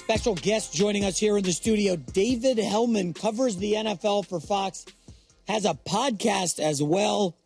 special guest joining us here in the studio. David Helman covers the NFL for Fox, has a podcast as well,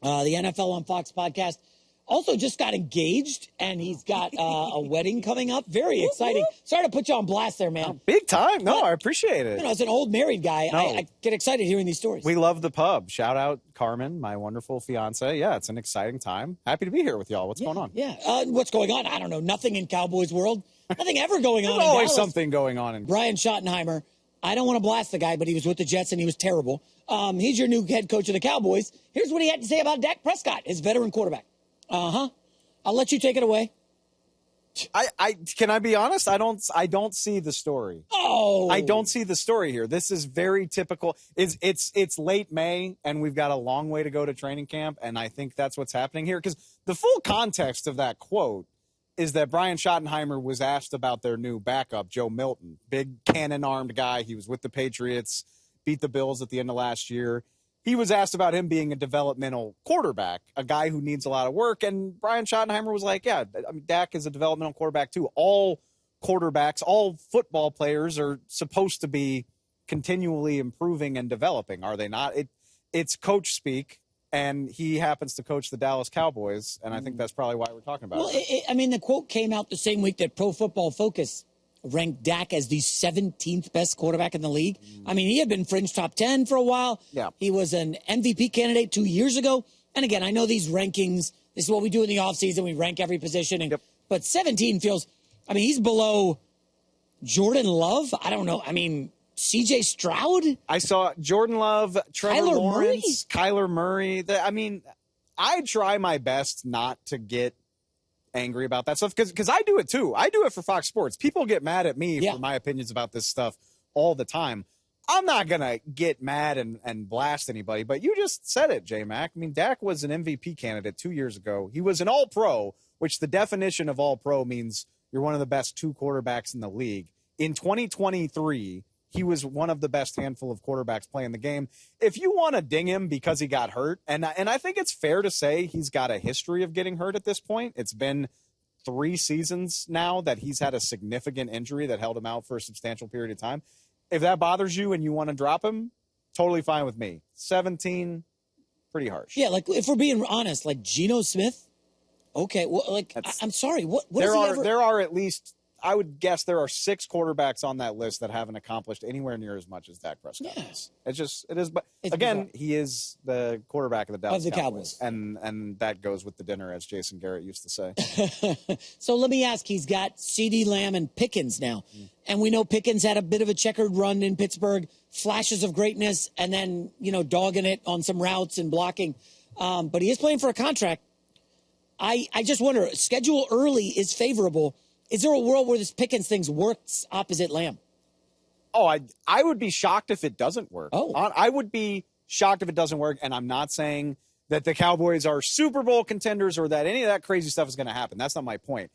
the NFL on Fox podcast. Also just got engaged, and he's got a wedding coming up. Very exciting. Sorry to put you on blast there, man. Oh, big time. No, I appreciate it. You know, as an old married guy, I get excited hearing these stories. We love the pub. Shout out Carmen, my wonderful fiance. Yeah, it's an exciting time. Happy to be here with y'all. What's going on? Yeah. What's going on? I don't know. Nothing in Cowboys world. Nothing ever going on. There's always Dallas. something going on. Brian Schottenheimer. I don't want to blast the guy, but he was with the Jets and he was terrible. He's your new head coach of the Cowboys. Here's what he had to say about Dak Prescott, his veteran quarterback. I'll let you take it away. Can I be honest? I don't see the story. Oh, I don't see the story here. This is very typical. It's late May and we've got a long way to go to training camp, and I think that's what's happening here, because the full context of that quote is that Brian Schottenheimer was asked about their new backup, Joe Milton, big cannon-armed guy. He was with the Patriots, beat the Bills at the end of last year. He was asked about him being a developmental quarterback, a guy who needs a lot of work. And Brian Schottenheimer was like, yeah, I mean, Dak is a developmental quarterback too. All quarterbacks, all football players are supposed to be continually improving and developing, are they not? It's coach speak, and he happens to coach the Dallas Cowboys, and I think that's probably why we're talking about it. I mean, the quote came out the same week that Pro Football Focus ranked Dak as the 17th best quarterback in the league. I mean, he had been fringe top 10 for a while. Yeah. He was an MVP candidate 2 years ago. And again, I know these rankings, this is what we do in the offseason. We rank every position. But 17 feels, I mean, he's below Jordan Love. I don't know. I mean, CJ Stroud. I saw Jordan Love, Trevor Lawrence, Kyler Murray. I try my best not to get angry about that stuff, because I do it too. I do it for Fox Sports. People get mad at me for my opinions about this stuff all the time. I'm not going to get mad and blast anybody, but you just said it, J-Mac. I mean, Dak was an MVP candidate 2 years ago. He was an all-pro, which the definition of all-pro means you're one of the best two quarterbacks in the league. In 2023, he was one of the best handful of quarterbacks playing the game. If you want to ding him because he got hurt, and I think it's fair to say he's got a history of getting hurt at this point. It's been 3 seasons now that he's had a significant injury that held him out for a substantial period of time. If that bothers you and you want to drop him, totally fine with me. 17, pretty harsh. Yeah, like if we're being honest, like Geno Smith, okay, well, like I'm sorry, what there are at least, I would guess there are 6 quarterbacks on that list that haven't accomplished anywhere near as much as Dak Prescott is. It is. But again, bizarre. He is the quarterback of the Dallas Cowboys. And that goes with the dinner, as Jason Garrett used to say. So let me ask, he's got CeeDee Lamb and Pickens now. And we know Pickens had a bit of a checkered run in Pittsburgh, flashes of greatness, and then, dogging it on some routes and blocking. But he is playing for a contract. I just wonder, schedule early is favorable. Is there a world where this Pickens thing works opposite Lamb? Oh, I would be shocked if it doesn't work. Oh. I would be shocked if it doesn't work, and I'm not saying that the Cowboys are Super Bowl contenders or that any of that crazy stuff is going to happen. That's not my point.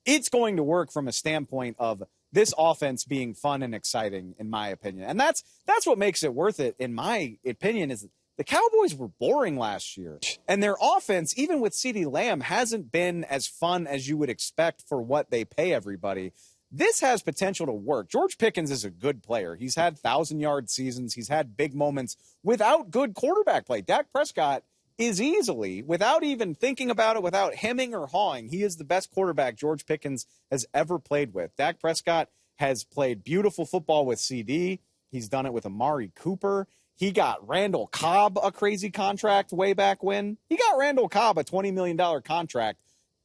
It's going to work from a standpoint of this offense being fun and exciting, in my opinion. And that's what makes it worth it, in my opinion, is the Cowboys were boring last year, and their offense, even with CeeDee Lamb, hasn't been as fun as you would expect for what they pay everybody. This has potential to work. George Pickens is a good player. He's had 1,000-yard seasons. He's had big moments without good quarterback play. Dak Prescott is easily, without even thinking about it, without hemming or hawing, he is the best quarterback George Pickens has ever played with. Dak Prescott has played beautiful football with CD. He's done it with Amari Cooper. He got Randall Cobb a crazy contract way back when. He got Randall Cobb a $20 million contract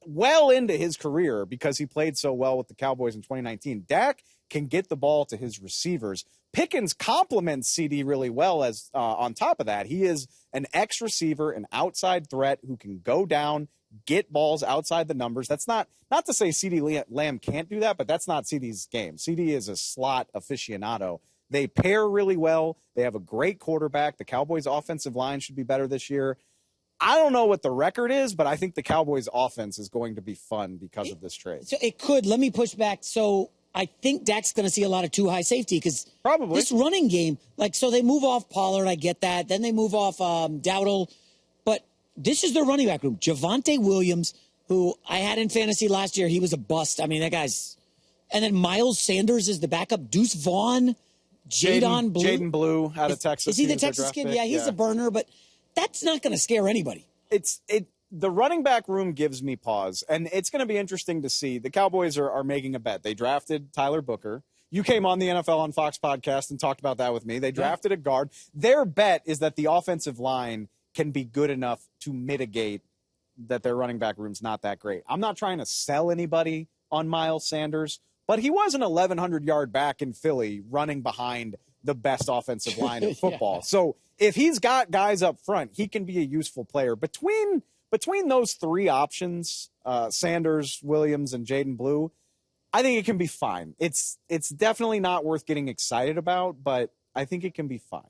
well into his career because he played so well with the Cowboys in 2019. Dak can get the ball to his receivers. Pickens complements CD really well as on top of that. He is an X receiver, an outside threat who can go down, get balls outside the numbers. That's not to say CeeDee Lamb can't do that, but that's not CeeDee's game. CeeDee is a slot aficionado. They pair really well. They have a great quarterback. The Cowboys' offensive line should be better this year. I don't know what the record is, but I think the Cowboys' offense is going to be fun because of this trade. So it could. Let me push back. So I think Dak's going to see a lot of too high safety because probably this running game, so they move off Pollard. I get that. Then they move off Dowdle. But this is their running back room. Javonte Williams, who I had in fantasy last year, he was a bust. I mean, that guy's and then Miles Sanders is the backup. Deuce Vaughn, Jaden Blue. Jaden Blue out of Texas. Is he the Texas kid? Pick? Yeah, he's a burner, but that's not going to scare anybody. The running back room gives me pause, and it's going to be interesting to see. The Cowboys are making a bet. They drafted Tyler Booker. You came on the NFL on Fox podcast and talked about that with me. They drafted a guard. Their bet is that the offensive line can be good enough to mitigate that their running back room's not that great. I'm not trying to sell anybody on Miles Sanders, but he was an 1,100-yard back in Philly running behind the best offensive line in football. Yeah. So if he's got guys up front, he can be a useful player. Between those three options, Sanders, Williams, and Jaden Blue, I think it can be fine. It's definitely not worth getting excited about, but I think it can be fine.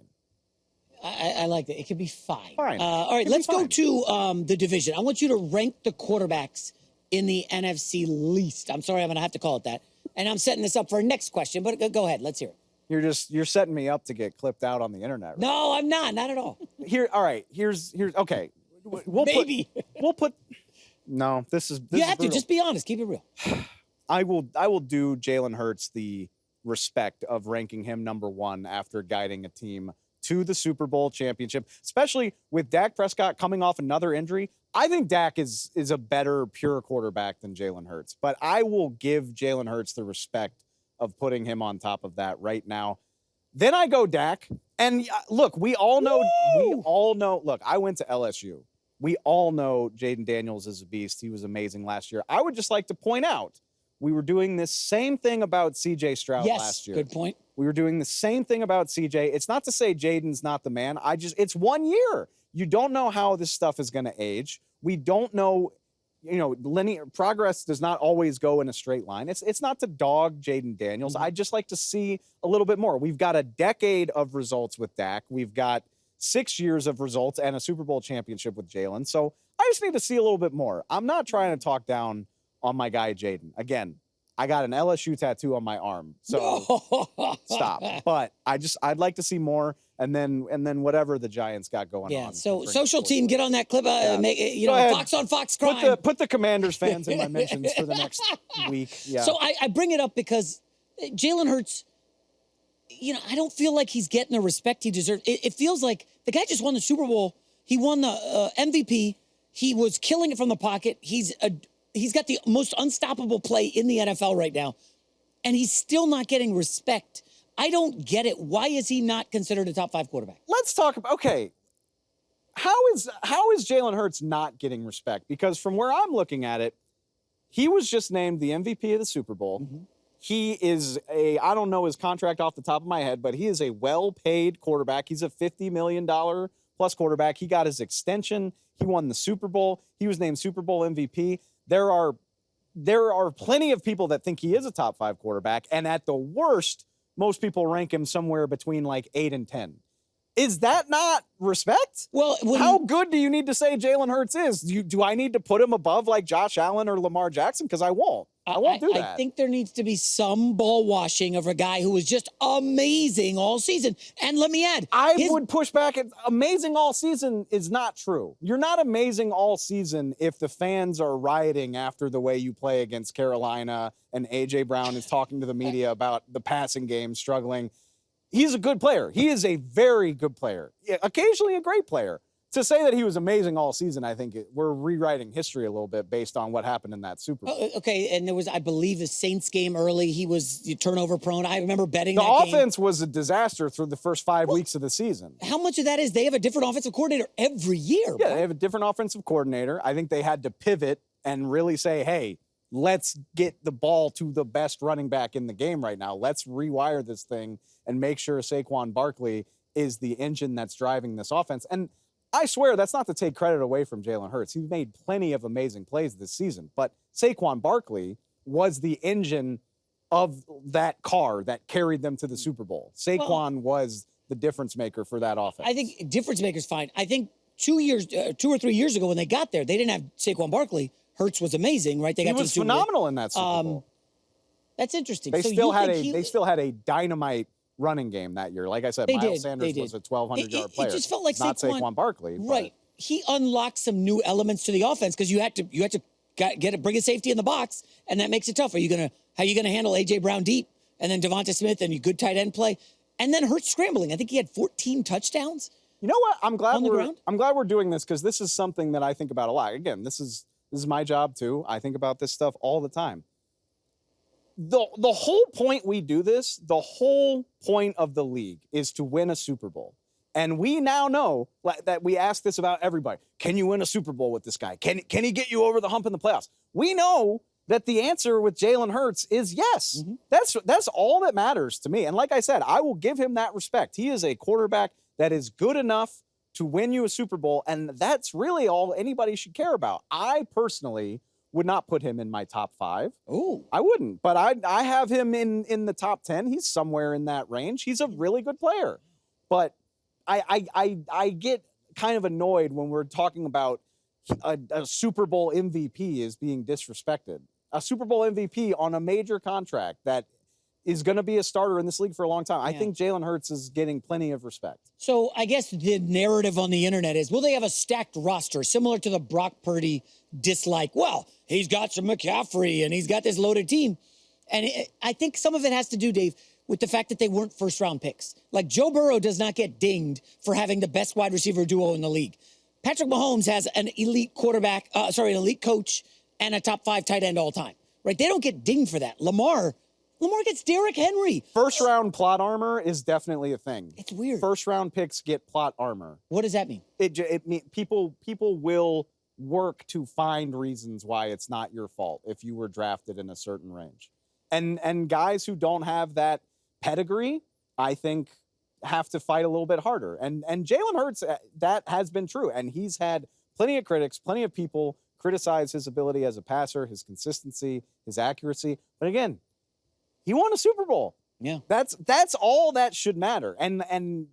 I like that. It can be fine. All right, let's go to the division. I want you to rank the quarterbacks in the NFC least. I'm sorry, I'm going to have to call it that. And I'm setting this up for our next question, but go ahead. Let's hear it. You're setting me up to get clipped out on the internet. Right? No, I'm not at all. All right. Here's okay. We'll put. No, this is. You have to just be honest. Keep it real. I will do Jalen Hurts the respect of ranking him number one after guiding a team to the Super Bowl championship, especially with Dak Prescott coming off another injury. I think Dak is a better pure quarterback than Jalen Hurts, but I will give Jalen Hurts the respect of putting him on top of that right now. Then I go Dak, and look, we all know. Look, I went to LSU. We all know Jaden Daniels is a beast. He was amazing last year. I would just like to point out we were doing this same thing about C.J. Stroud last year. Good point. We were doing the same thing about C.J. It's not to say Jaden's not the man. It's 1 year. You don't know how this stuff is going to age. We don't know, linear progress does not always go in a straight line. It's not to dog Jaden Daniels. I'd just like to see a little bit more. We've got a decade of results with Dak. We've got 6 years of results and a Super Bowl championship with Jalen. So I just need to see a little bit more. I'm not trying to talk down on my guy Jaden. Again, I got an LSU tattoo on my arm, so stop. But I'd like to see more, and then whatever the Giants got going on. Yeah. So social team, get on that clip. Fox on Fox crime. Put the Commanders fans in my mentions for the next week. Yeah. So I bring it up because Jalen Hurts, I don't feel like he's getting the respect he deserves. It feels like the guy just won the Super Bowl. He won the MVP. He was killing it from the pocket. He's got the most unstoppable play in the NFL right now, and he's still not getting respect. I don't get it. Why is he not considered a top 5 quarterback? Let's talk about, how is Jalen Hurts not getting respect? Because from where I'm looking at it, he was just named the MVP of the Super Bowl. Mm-hmm. He is I don't know his contract off the top of my head, but he is a well-paid quarterback. He's a $50 million plus quarterback. He got his extension. He won the Super Bowl. He was named Super Bowl MVP. There are plenty of people that think he is a top 5 quarterback, and at the worst, most people rank him somewhere between like 8 and 10. Is that not respect? Well, how good do you need to say Jalen Hurts is? Do I need to put him above like Josh Allen or Lamar Jackson? Because I won't. I won't do that. I think there needs to be some ball washing of a guy who was just amazing all season. And let me add, I would push back. Amazing all season is not true. You're not amazing all season if the fans are rioting after the way you play against Carolina and A.J. Brown is talking to the media about the passing game struggling. He's a good player. He is a very good player. Occasionally a great player. To say that he was amazing all season, I think we're rewriting history a little bit based on what happened in that Super Bowl. Okay, and there was, I believe, the Saints game early. He was turnover prone. I remember betting that game. The offense was a disaster through the first 5 weeks of the season. How much of that is they have a different offensive coordinator every year? Yeah, they have a different offensive coordinator. I think they had to pivot and really say, hey, let's get the ball to the best running back in the game right now. Let's rewire this thing and make sure Saquon Barkley is the engine that's driving this offense. And I swear that's not to take credit away from Jalen Hurts. He made plenty of amazing plays this season, but Saquon Barkley was the engine of that car that carried them to the Super Bowl. Saquon was the difference maker for that offense. I think difference maker's fine. I think 2 or 3 years ago when they got there, they didn't have Saquon Barkley. Hurts was amazing, right? He was phenomenal in that Super Bowl. That's interesting. They still had a dynamite running game that year. Like I said, Miles Sanders was a 1,200-yard player. It just felt like not Saquon Barkley. Right. He unlocked some new elements to the offense because you had to bring a safety in the box, and that makes it tough. Are you going to How are you going to handle A.J. Brown deep and then Devonta Smith and you good tight end play? And then Hurts scrambling. I think he had 14 touchdowns. You know what? I'm glad we're doing this because this is something that I think about a lot. Again, this is my job too. I think about this stuff all the time. The whole point we do this, the whole point of the league is to win a Super Bowl. And we now know that we ask this about everybody. Can you win a Super Bowl with this guy? Can he get you over the hump in the playoffs? We know that the answer with Jalen Hurts is yes. Mm-hmm. That's all that matters to me. And like I said, I will give him that respect. He is a quarterback that is good enough to win you a Super Bowl, and that's really all anybody should care about. I personally would not put him in my top 5. Oh, I wouldn't, but I have him in the top 10. He's somewhere in that range. He's a really good player, but I get kind of annoyed when we're talking about a Super Bowl MVP is being disrespected. A Super Bowl MVP on a major contract that is going to be a starter in this league for a long time. Yeah. I think Jalen Hurts is getting plenty of respect. So I guess the narrative on the internet is, will they have a stacked roster similar to the Brock Purdy dislike? Well, he's got some McCaffrey and he's got this loaded team. And I think some of it has to do, Dave, with the fact that they weren't first-round picks. Like Joe Burrow does not get dinged for having the best wide receiver duo in the league. Patrick Mahomes has an elite an elite coach and a top 5 tight end all time. Right? They don't get dinged for that. Lamar gets Derrick Henry. First-round plot armor is definitely a thing. It's weird. First-round picks get plot armor. What does that mean? People will work to find reasons why it's not your fault if you were drafted in a certain range. And guys who don't have that pedigree, I think, have to fight a little bit harder. And Jalen Hurts, that has been true. And he's had plenty of critics, plenty of people criticize his ability as a passer, his consistency, his accuracy. But again, he won a Super Bowl. Yeah. That's all that should matter. And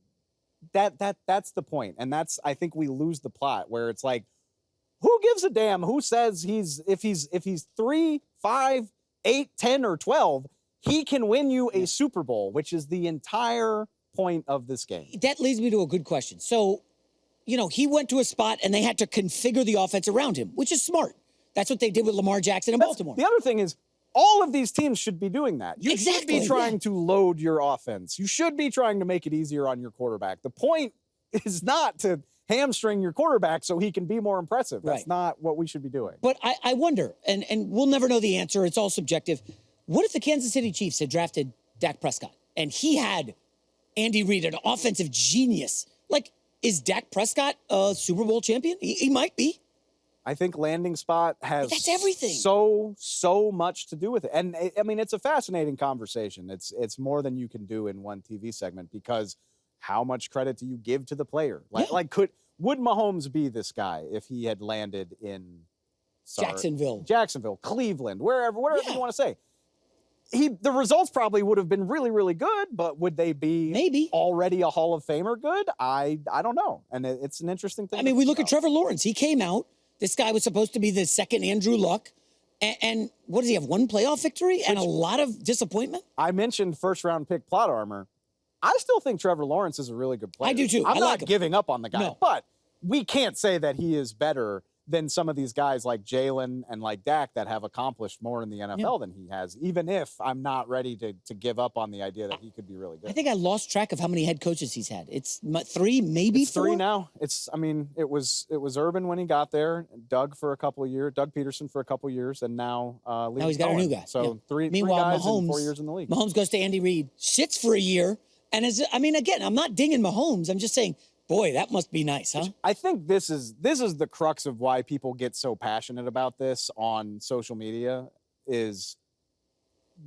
that's the point. And that's, I think we lose the plot where it's like, who gives a damn who says if he's 3, 5, 8, 10, or 12, he can win you a Super Bowl, which is the entire point of this game. That leads me to a good question. So, he went to a spot and they had to configure the offense around him, which is smart. That's what they did with Lamar Jackson in Baltimore. The other thing is, all of these teams should be doing that. You should be trying to load your offense. You should be trying to make it easier on your quarterback. The point is not to hamstring your quarterback so he can be more impressive. That's not what we should be doing. But I wonder, and we'll never know the answer. It's all subjective. What if the Kansas City Chiefs had drafted Dak Prescott and he had Andy Reid, an offensive genius? Like, is Dak Prescott a Super Bowl champion? He might be. I think landing spot has that's everything. So much to do with it. And I mean, it's a fascinating conversation. It's more than you can do in one TV segment because how much credit do you give to the player? Would Mahomes be this guy if he had landed in Jacksonville, Cleveland, wherever you want to say? The results probably would have been really, really good, but would they be maybe already a Hall of Famer good? I don't know. And it's an interesting thing. I mean, we look at Trevor Lawrence. He came out. This guy was supposed to be the second Andrew Luck. And what does he have? One playoff victory and a lot of disappointment? I mentioned first-round pick plot armor. I still think Trevor Lawrence is a really good player. I do, too. I'm not giving up on the guy. No. But we can't say that he is better than some of these guys like Jalen and like Dak that have accomplished more in the NFL than he has, even if I'm not ready to give up on the idea that he could be really good. I think I lost track of how many head coaches he's had. It's 3, maybe it's 4? 3 now. It was Urban when he got there, Doug for a couple of years, Doug Peterson for a couple of years, and now he's got a new guy. So three guys in 4 years in the league. Mahomes goes to Andy Reid, sits for a year, and again, I'm not dinging Mahomes. I'm just saying, boy, that must be nice, huh? I think this is the crux of why people get so passionate about this on social media is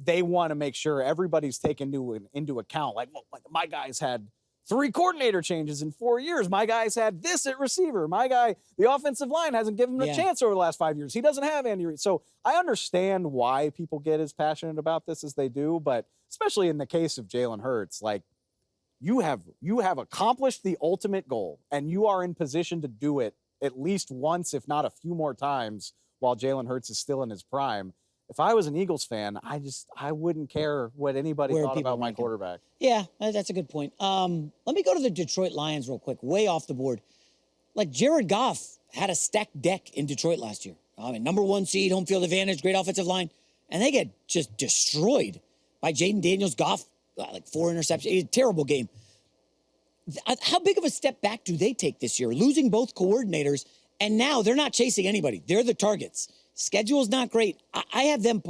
they want to make sure everybody's taken into account. Like, well, my guys had 3 coordinator changes in 4 years. My guys had this at receiver. My guy, the offensive line hasn't given him a chance over the last 5 years. He doesn't have Andy Reid. So I understand why people get as passionate about this as they do, but especially in the case of Jalen Hurts, like, you have accomplished the ultimate goal, and you are in position to do it at least once, if not a few more times, while Jalen Hurts is still in his prime. If I was an Eagles fan, I wouldn't care what anybody thought about my quarterback. Yeah, that's a good point. Let me go to the Detroit Lions real quick, way off the board. Like, Jared Goff had a stacked deck in Detroit last year. I mean, number 1 seed, home field advantage, great offensive line. and they get just destroyed by Jaden Daniels. Goff, like 4 interceptions. Terrible game. How big of a step back do they take this year? Losing both coordinators, and now they're not chasing anybody. They're the targets. Schedule's not great. I have them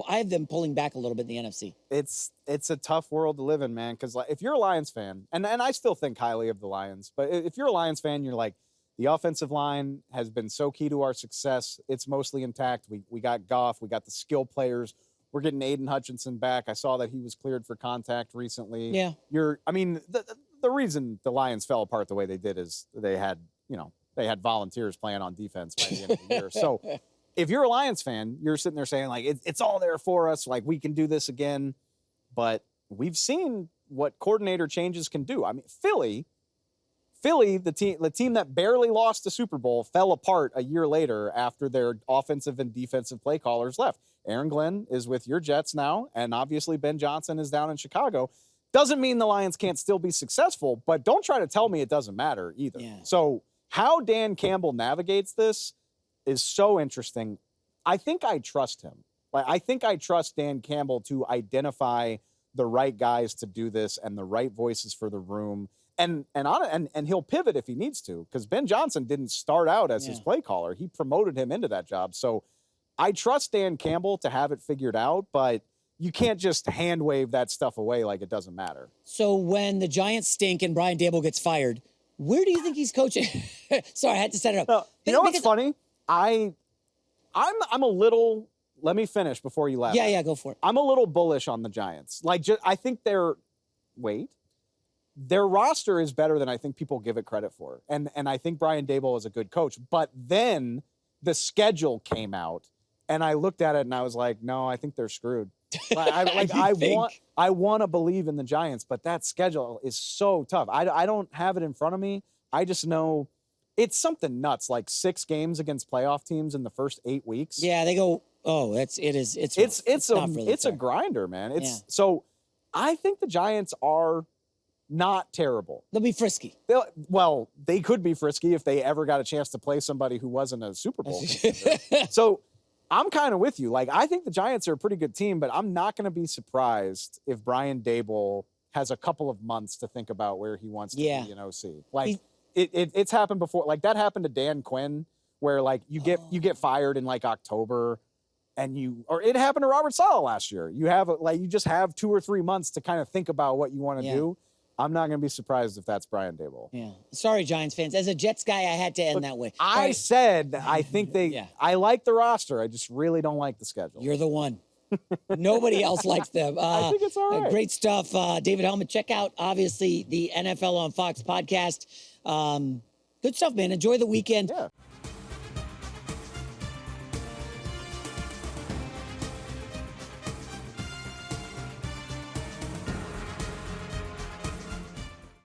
pulling back a little bit in the NFC. It's a tough world to live in, man, because like, if you're a Lions fan, and I still think highly of the Lions, but if you're a Lions fan, you're like, the offensive line has been so key to our success. It's mostly intact. We got Goff. We got the skill players. We're getting Aiden Hutchinson back. I saw that he was cleared for contact recently. Yeah. The reason the Lions fell apart the way they did is they had volunteers playing on defense by the end of the year. So if you're a Lions fan, you're sitting there saying, like, it's all there for us. Like, we can do this again. But we've seen what coordinator changes can do. I mean, Philly, the team that barely lost the Super Bowl, fell apart a year later after their offensive and defensive play callers left. Aaron Glenn is with your Jets now, and obviously Ben Johnson is down in Chicago. Doesn't mean the Lions can't still be successful, but don't try to tell me it doesn't matter either. Yeah. So how Dan Campbell navigates this is so interesting. I think I trust him. Like, I think I trust Dan Campbell to identify the right guys to do this and the right voices for the room. And he'll pivot if he needs to, because Ben Johnson didn't start out as his play caller. He promoted him into that job. So I trust Dan Campbell to have it figured out, but you can't just hand wave that stuff away like it doesn't matter. So when the Giants stink and Brian Daboll gets fired, where do you think he's coaching? Sorry, I had to set it up. No, you know what's funny? I'm a little. Let me finish before you laugh. Yeah, go for it. I'm a little bullish on the Giants. Like, I think their roster is better than I think people give it credit for, and I think Brian Daboll is a good coach. But then the schedule came out, and I looked at it and I was like, no, I think they're screwed. I want to believe in the Giants, but that schedule is so tough. I don't have it in front of me. I just know it's something nuts, like 6 games against playoff teams in the first 8 weeks. Yeah, they go. Oh, it's a grinder, man. So I think the Giants are not terrible. They'll be frisky. They could be frisky if they ever got a chance to play somebody who wasn't a Super Bowl contender. So I'm kind of with you. Like, I think the Giants are a pretty good team, but I'm not going to be surprised if Brian Daboll has a couple of months to think about where he wants to be in OC. Like, it's happened before. Like, that happened to Dan Quinn, where like you get fired in like October, or it happened to Robert Saleh last year. You just have 2 or 3 months to kind of think about what you want to do. I'm not going to be surprised if that's Brian Daboll. Yeah. Sorry, Giants fans. As a Jets guy, I had to end that way. I said I think I like the roster. I just really don't like the schedule. You're the one. Nobody else likes them. I think it's all right. Great stuff. David Helman, check out, obviously, the NFL on Fox podcast. Good stuff, man. Enjoy the weekend. Yeah.